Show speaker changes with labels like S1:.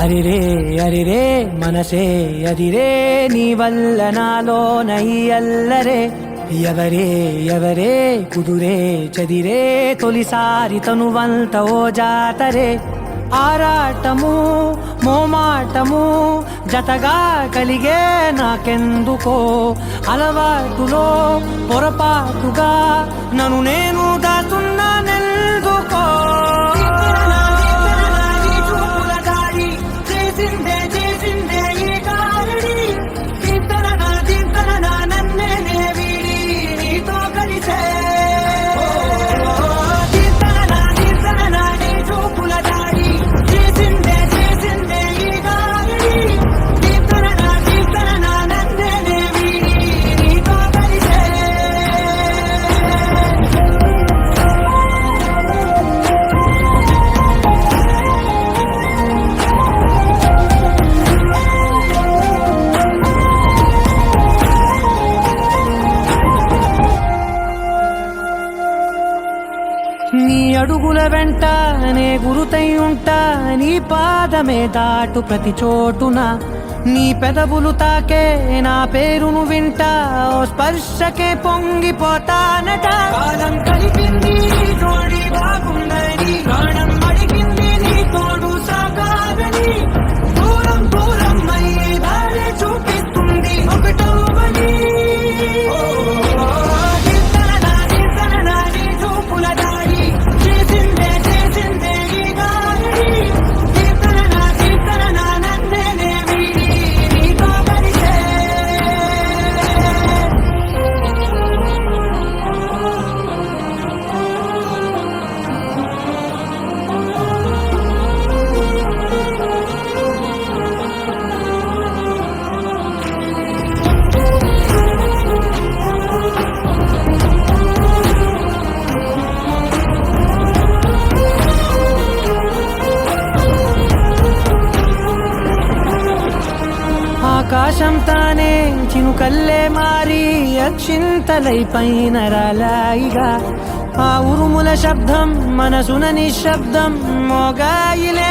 S1: అరిరే అరిరే మనసే అదిరే నీ వల్ల నాలో నయ్యల్లరే ఎవరే ఎవరే కుదురే చదిరే తొలిసారి తనువంత ఓ జాతరే ఆరాటము మోమాటము జతగా కలిగే నాకెందుకో అలవాటులో పొరపాటుగా నన్ను నేను దాచున్నానెందుకో నీ అడుగుల వెంట నే గురుతై ఉంటా నీ పాదమే దాటు ప్రతి చోటున నీ పెదవులు తాకే నా పేరును వింటా ఓ స్పర్శకే పొంగిపోతానట కాలం కలిపింది జోడి బాగుందని ప్రాణం అడిగింది నీ తోడు సాగాలని దూరం దూరం అయ్యే దారి చూపిస్తుంది ఒకటవని ఆకాశం తానే చినుకల్లే మారి అక్షింతలై పైన రాలాయిగా ఆ ఉరుముల శబ్దం మనసున నిశ్శబ్దం మోగాయిలే